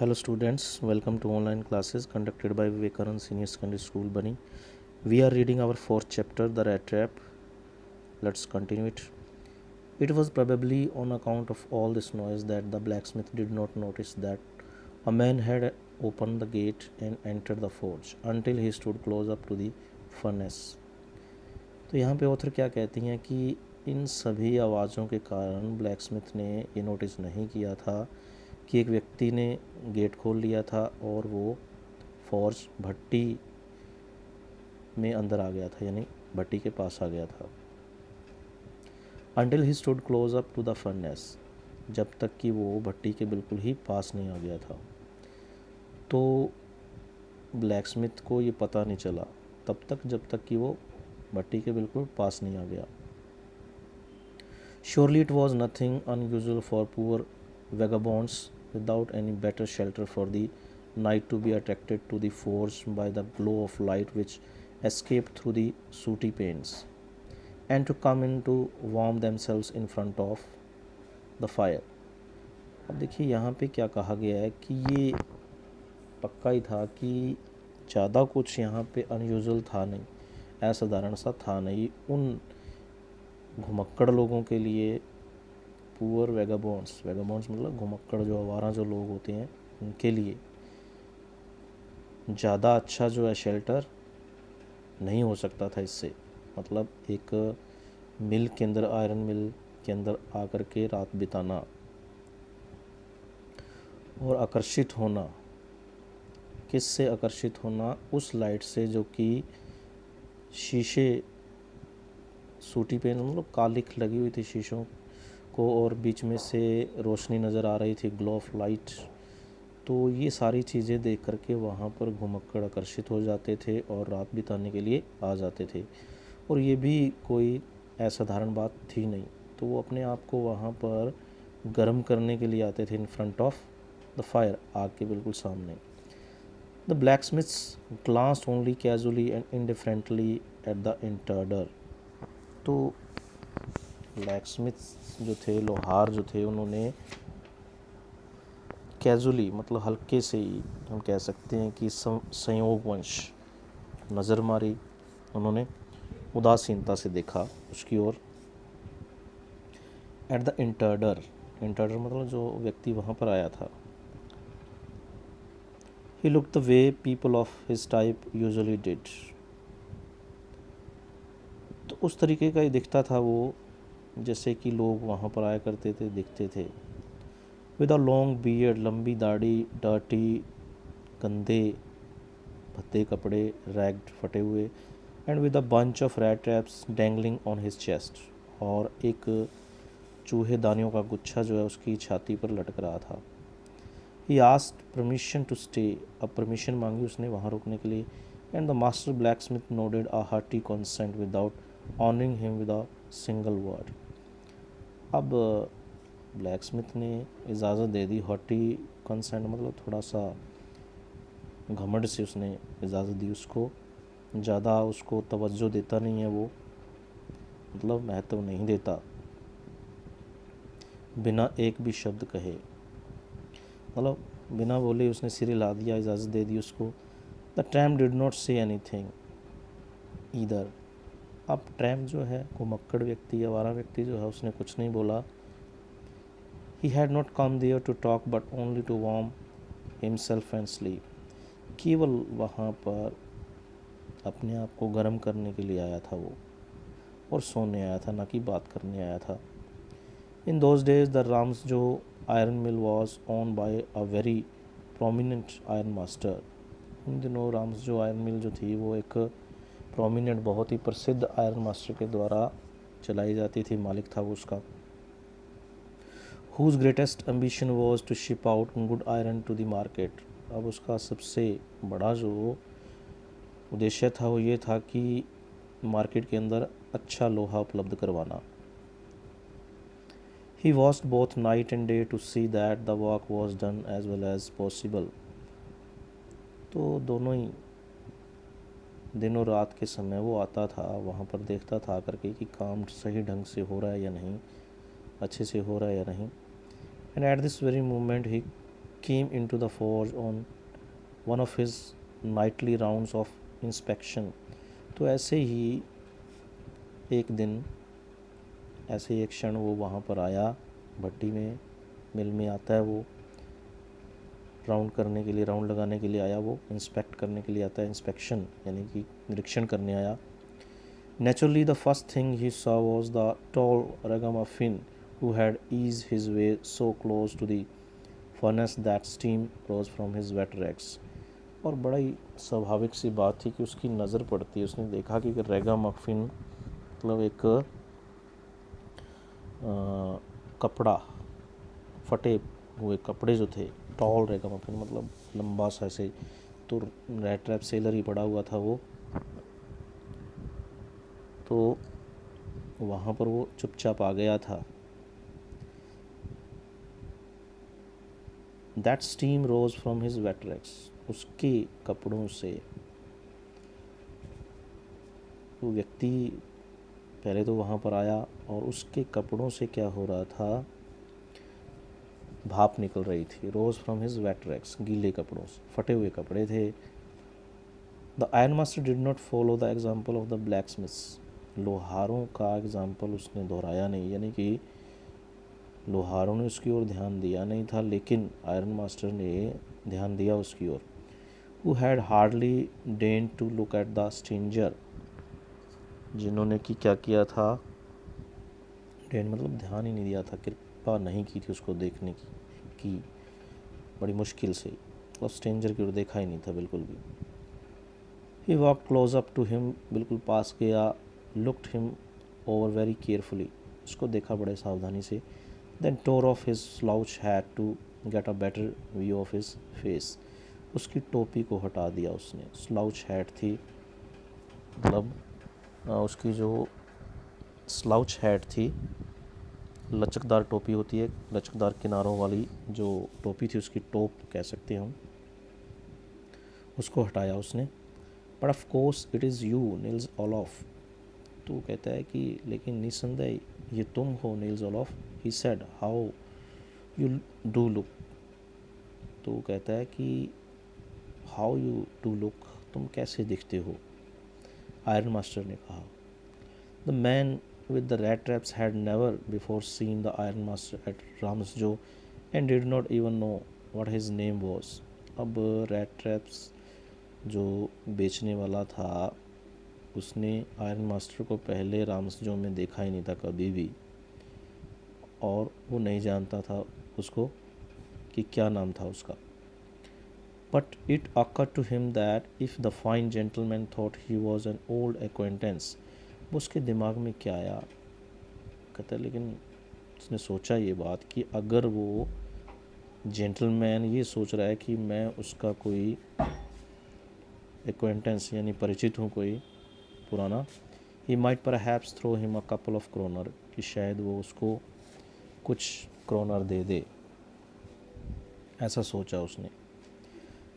Hello students, welcome to online classes conducted by Vivekanand Senior Secondary School Bunny. We are reading our fourth chapter, The Rat Trap. Let's continue it. It was probably on account of all this noise that the blacksmith did not notice that a man had opened the gate and entered the forge until he stood close up to the furnace. तो यहाँ पे author क्या कहती हैं कि इन सभी आवाज़ों के कारण ब्लैकस्मिथ ने ये नोटिस नहीं किया था कि एक व्यक्ति ने गेट खोल लिया था और वो फॉर्ज भट्टी में अंदर आ गया था, यानी भट्टी के पास आ गया था। Until he stood close up to the furnace, जब तक कि वो भट्टी के बिल्कुल ही पास नहीं आ गया था। तो ब्लैकस्मिथ को ये पता नहीं चला तब तक जब तक कि वो भट्टी के बिल्कुल पास नहीं आ गया। Surely it was nothing unusual for poor vagabonds without any better shelter for the night to be attracted to the forge by the glow of light which escaped through the sooty panes, and to come in to warm themselves in front of the fire. अब देखिए यहाँ पे क्या कहा गया है कि ये पक्का ही था कि ज़्यादा कुछ यहाँ पे अनयूजुअल था नहीं, असाधारण सा था नहीं। उन घुमक्कड़ लोगों के लिए, पुअर वेगाबॉन्ड्स मतलब घुमक्कड़ जो आवारा जो लोग होते हैं, उनके लिए ज़्यादा अच्छा जो है शेल्टर नहीं हो सकता था इससे। मतलब एक मिल के अंदर, आयरन मिल के अंदर आकर के रात बिताना और आकर्षित होना, किससे आकर्षित होना? उस लाइट से जो कि शीशे, सूटी पेन मतलब कालिख लगी हुई थी शीशों को और बीच में से रोशनी नज़र आ रही थी, ग्लो ऑफ लाइट। तो ये सारी चीज़ें देख करके वहाँ पर घुमक्कड़ आकर्षित हो जाते थे और रात बिताने के लिए आ जाते थे। और ये भी कोई असाधारण बात थी नहीं, तो वो अपने आप को वहाँ पर गर्म करने के लिए आते थे in front of the fire, आग के बिल्कुल सामने। The blacksmiths glanced only casually and indifferently at the intruder. तो ब्लैकस्मिथ्स जो थे, लोहार जो थे, उन्होंने कैजुअली मतलब हल्के से ही हम कह सकते हैं कि संयोगवश नज़र मारी, उन्होंने उदासीनता से देखा उसकी ओर। एट द इंटर्डर मतलब जो व्यक्ति वहाँ पर आया था। He look the way people of his type usually did. तो उस तरीके का ही दिखता था वो, जैसे कि लोग वहाँ पर आया करते थे, दिखते थे। विद अ लॉन्ग बियर्ड, लंबी दाढ़ी, डर्टी, गंदे भद्दे कपड़े, रैग्ड फटे हुए, and with a bunch of rat traps dangling on his chest, और एक चूहे दानियों का गुच्छा जो है उसकी छाती पर लटक रहा था। He asked permission to stay, अब परमिशन मांगी उसने वहाँ रुकने के लिए। And the master blacksmith nodded a hearty consent without honouring him with a single word. अब ब्लैकस्मिथ ने इजाज़त दे दी, हार्टी कंसेंट मतलब थोड़ा सा घमंड से उसने इजाज़त दी उसको, ज़्यादा उसको तवज्जो देता नहीं है वो, मतलब महत्व नहीं देता, बिना एक भी शब्द कहे, मतलब बिना बोले उसने सिर हिला दिया, इजाज़त दे दी उसको। The tramp did not say anything either. अब ट्रैम्प जो है, घुमक्कड़ व्यक्ति, आवारा व्यक्ति जो है, उसने कुछ नहीं बोला। He had not come there to talk but only to warm himself and sleep. केवल वहाँ पर अपने आप को गर्म करने के लिए आया था वो, और सोने आया था, ना कि बात करने आया था। In those days the Ramsjo iron mill was own by a very prominent iron master. इन दिनों राम्स जो आयरन मिल जो थी वो एक प्रोमिनेंट, बहुत ही प्रसिद्ध आयरन मास्टर के द्वारा चलाई जाती थी, मालिक था वो उसका। Whose greatest ambition was to ship out good iron to the market. अब उसका सबसे बड़ा जो उद्देश्य था वो ये था कि मार्केट के अंदर अच्छा लोहा उपलब्ध करवाना। He watched both night and day to see that the work was done as well as possible. तो दोनों ही दिनों रात के समय वो आता था, वहाँ पर देखता था आकर के कि काम सही ढंग से हो रहा है या नहीं, अच्छे से हो रहा है या नहीं। And at this very moment he came into the forge on one of his nightly rounds of inspection. तो ऐसे ही एक दिन, ऐसे ही एक क्षण वो वहाँ पर आया, भट्टी में, मिल में आता है वो, राउंड करने के लिए, राउंड लगाने के लिए आया वो, इंस्पेक्ट करने के लिए आता है, इंस्पेक्शन यानी कि निरीक्षण करने आया. Naturally, the first thing he saw was the tall ragamuffin who had eased his way so close to the furnace that steam rose from his wet rags. और बड़ा ही स्वाभाविक सी बात थी कि उसकी नज़र पड़ती है, उसने देखा कि रैगामफिन मतलब एक कपड़ा, फटे हुए कपड़े जो थे, टॉल रैगामफिन मतलब लंबा सा ऐसे, तो रैट ट्रैप सेलर ही पड़ा हुआ था वो, तो वहाँ पर वो चुपचाप आ गया था. That steam rose from his wet rags, उसके कपड़ों से. वो व्यक्ति पहले तो वहाँ पर आया और उसके कपड़ों से क्या हो रहा था, भाप निकल रही थी. Rose from his wet rags, गीले कपड़ों से, फटे हुए कपड़े थे. The iron master did not follow the example of the black smiths, लोहारों का एग्जाम्पल उसने दोहराया नहीं, यानी कि लोहारों ने उसकी ओर ध्यान दिया नहीं था, लेकिन आयरन मास्टर ने ध्यान दिया उसकी ओर. Who had hardly deign to look at the stranger, जिन्होंने कि क्या किया था, डेन मतलब ध्यान ही नहीं दिया था, कृपा नहीं की थी उसको देखने की बड़ी मुश्किल से, और स्ट्रेंजर की ओर देखा ही नहीं था बिल्कुल भी. He walk close up to him, बिल्कुल पास गया. Looked him over very carefully, उसको देखा बड़े सावधानी से. Then tore off his slouch hat to get a better view of his face, उसकी टोपी को हटा दिया उसने. स्लाउच हैट थी, मतलब उसकी जो स्लाउच हैट थी, लचकदार टोपी होती है, लचकदार किनारों वाली जो टोपी थी, उसकी टोप कह सकते हैं हम, उसको हटाया उसने. But of course it is you Nils Olof, तो कहता है कि लेकिन निसंदेह ये तुम हो Nils Olof. He said how you do look, तो कहता है कि हाउ यू डू लुक, तुम कैसे दिखते हो. आयरन मास्टर ने कहा. The man with the rat traps had never before seen the iron master at Ramsjo and did not even know what his name was. अब rat traps जो बेचने वाला था, उसने आयरन मास्टर को पहले रामसजो में देखा ही नहीं था कभी भी, और वो नहीं जानता था उसको कि क्या नाम था उसका. But it occurred to him that if the fine gentleman thought he was an old acquaintance, उसके दिमाग में क्या आया, कहता है, लेकिन उसने सोचा ये बात कि अगर वो जेंटलमैन ये सोच रहा है कि मैं उसका कोई एक्वेंटेंस यानी परिचित हूँ कोई पुराना, he might perhaps throw him a couple of kroner, कि शायद वो उसको कुछ क्रोनर दे दे, ऐसा सोचा उसने.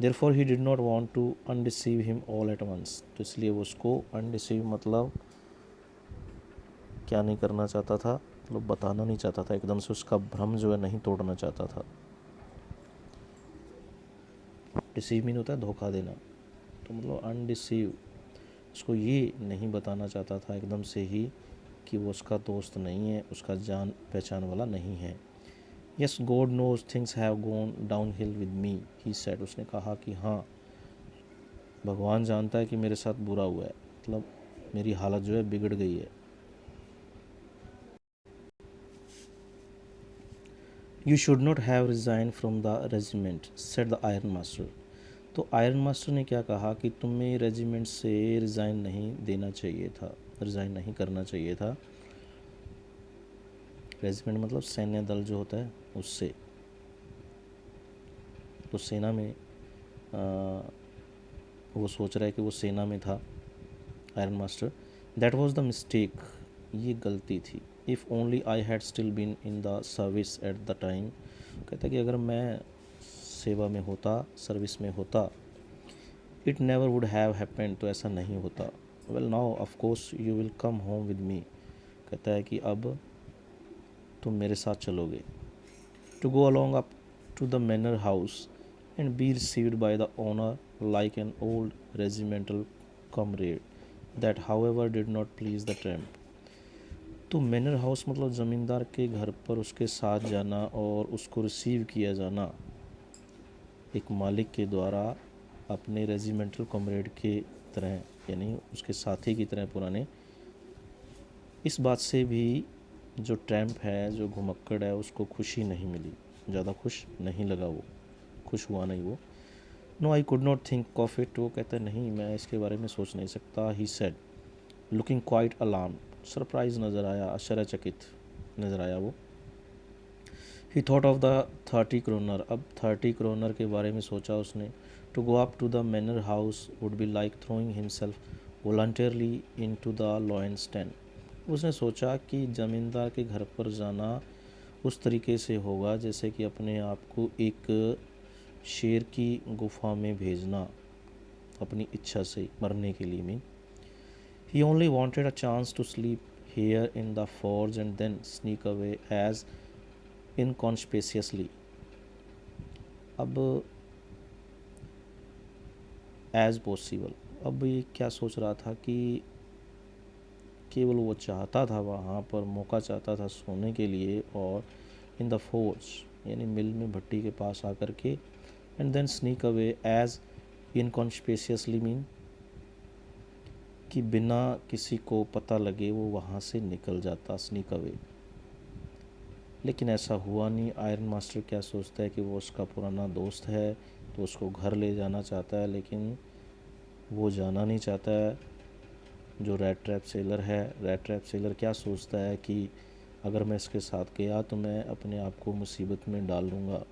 Therefore he did not want to undeceive him all at once, तो इसलिए वो उसको अनडिसीव मतलब क्या नहीं करना चाहता था, मतलब बताना नहीं चाहता था एकदम से, उसका भ्रम जो है नहीं तोड़ना चाहता था. डिसीव मीन होता है धोखा देना, तो मतलब अनडिसीव, उसको ये नहीं बताना चाहता था एकदम से ही कि वो उसका दोस्त नहीं है, उसका जान पहचान वाला नहीं है. Yes God knows things have gone down hill with me, he said, उसने कहा कि हाँ भगवान जानता है कि मेरे साथ बुरा हुआ है, मतलब मेरी हालत जो है बिगड़ गई है. You should not have resign from the regiment, said the iron master. तो आयरन मास्टर ने क्या कहा कि तुम्हें रेजिमेंट से रिज़ाइन नहीं देना चाहिए था, रिज़ाइन नहीं करना चाहिए था. रेजिमेंट मतलब सैन्य दल जो होता है उससे, तो सेना में वो सोच रहा है कि वो सेना में था iron master. That was the mistake, ये गलती थी. If only I had still been in the service at the time, कहता कि अगर मैं सेवा में होता, सर्विस में होता, it never would have happened, तो ऐसा नहीं होता. Well now of course you will come home with me, कहता है कि अब तुम मेरे साथ चलोगे. To go along up to the manor house and be received by the owner like an old regimental comrade. That, however, did not please the tramp. तो manor house मतलब ज़मींदार के घर पर उसके साथ जाना और उसको रिसीव किया जाना एक मालिक के द्वारा अपने रेजिमेंटल कॉमरेड के तरह, यानी उसके साथी की तरह पुराने, इस बात से भी जो ट्रैम्प है, जो घुमक्कड़ है, उसको खुशी नहीं मिली, ज़्यादा खुश नहीं लगा, वो खुश हुआ नहीं वो। No I could not think of it, वो कहता है नहीं मैं इसके बारे में सोच नहीं सकता। He said looking quite alarm, surprise नज़र आया, आश्चर्यचकित नज़र आया वो। He thought of the 30 kroner, अब 30 क्रोनर के बारे में सोचा उसने। To go up to the manor house would be like throwing himself voluntarily into the lion's den. उसने सोचा कि ज़मींदार के घर पर जाना उस तरीके से होगा जैसे कि अपने आप को एक शेर की गुफा में भेजना अपनी इच्छा से मरने के लिए। Mean he only wanted a chance to sleep here in the forge and then sneak away as inconspicuously. अब एज पॉसिबल, अब ये क्या सोच रहा था कि केवल वो चाहता था वहाँ पर मौका चाहता था सोने के लिए, और इन द फोर्स यानी मिल में भट्टी के पास आकर के, and then sneak away as inconspicuously mean कि बिना किसी को पता लगे वो वहाँ से निकल जाता, स्नीक अवे। लेकिन ऐसा हुआ नहीं। आयरन मास्टर क्या सोचता है कि वो उसका पुराना दोस्त है तो उसको घर ले जाना चाहता है, लेकिन वो जाना नहीं चाहता है। जो रेड ट्रैप सेलर है, रेड ट्रैप सेलर क्या सोचता है कि अगर मैं इसके साथ गया तो मैं अपने आप को मुसीबत में डाल लूँगा।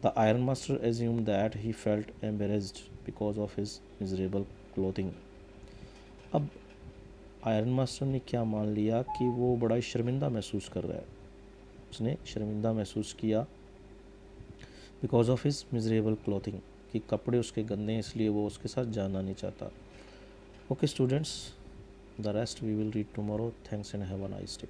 The iron master assume that he felt embarrassed because of his miserable clothing. अब आयरन मास्टर ने क्या मान लिया कि वो बड़ा ही शर्मिंदा महसूस कर रहा है, उसने शर्मिंदा महसूस किया because of his miserable clothing, कि कपड़े उसके गंदे हैं इसलिए वो उसके साथ जाना नहीं चाहता। Okay students, the rest we will read tomorrow. Thanks and have a nice day.